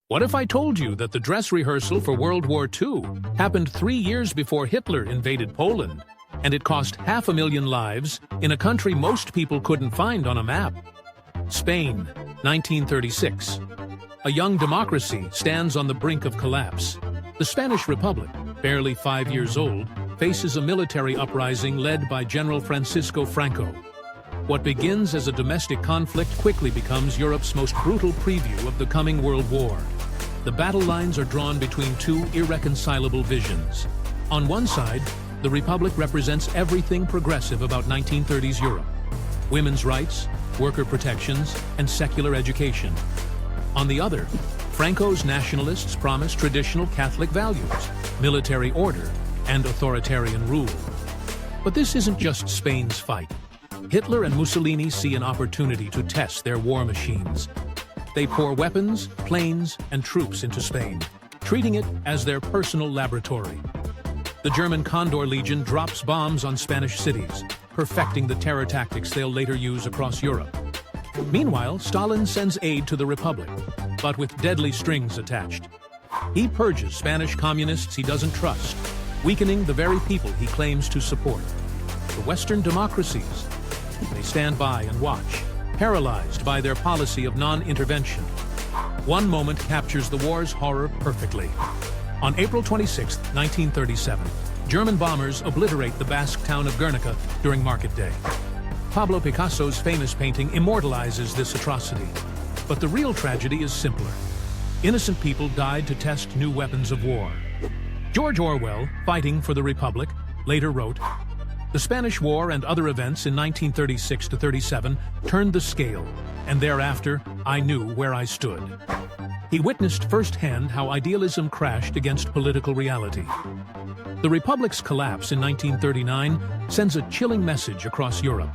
What if I told you that the dress rehearsal for World War II happened 3 years before Hitler invaded Poland, and it cost 500,000 lives in a country most people couldn't find on a map? Spain, 1936. A young democracy stands on the brink of collapse. The Spanish Republic, barely 5 years old, faces a military uprising led by General Francisco Franco. What begins as a domestic conflict quickly becomes Europe's most brutal preview of the coming World War. The battle lines are drawn between two irreconcilable visions. On one side, the Republic represents everything progressive about 1930s Europe: women's rights, worker protections, and secular education. On the other, Franco's nationalists promise traditional Catholic values, military order, and authoritarian rule. But this isn't just Spain's fight. Hitler and Mussolini see an opportunity to test their war machines. They pour weapons, planes, and troops into Spain, treating it as their personal laboratory. The German Condor Legion drops bombs on Spanish cities, perfecting the terror tactics they'll later use across Europe. Meanwhile, Stalin sends aid to the Republic, but with deadly strings attached. He purges Spanish communists he doesn't trust, weakening the very people he claims to support. The Western democracies, they stand by and watch, paralyzed by their policy of non-intervention. One moment captures the war's horror perfectly. On April 26, 1937, German bombers obliterate the Basque town of Guernica during Market Day. Pablo Picasso's famous painting immortalizes this atrocity. But the real tragedy is simpler. Innocent people died to test new weapons of war. George Orwell, fighting for the Republic, later wrote, "The Spanish War and other events in 1936 to 37 turned the scale, and thereafter I knew where I stood." He witnessed firsthand how idealism crashed against political reality. The Republic's collapse in 1939 sends a chilling message across Europe.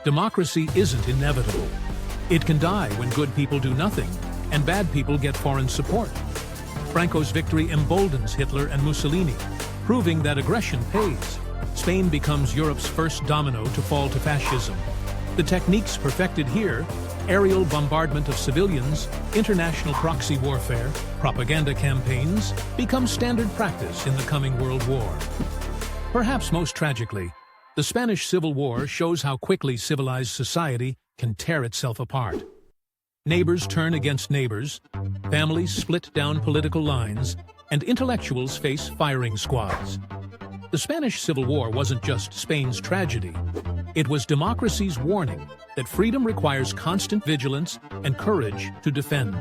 Democracy isn't inevitable. It can die when good people do nothing, and bad people get foreign support. Franco's victory emboldens Hitler and Mussolini, proving that aggression pays. Spain becomes Europe's first domino to fall to fascism. The techniques perfected here, aerial bombardment of civilians, international proxy warfare, propaganda campaigns, become standard practice in the coming World War. Perhaps most tragically, the Spanish Civil War shows how quickly civilized society can tear itself apart. Neighbors turn against neighbors, families split down political lines, and intellectuals face firing squads. The Spanish Civil War wasn't just Spain's tragedy. It was democracy's warning that freedom requires constant vigilance and courage to defend.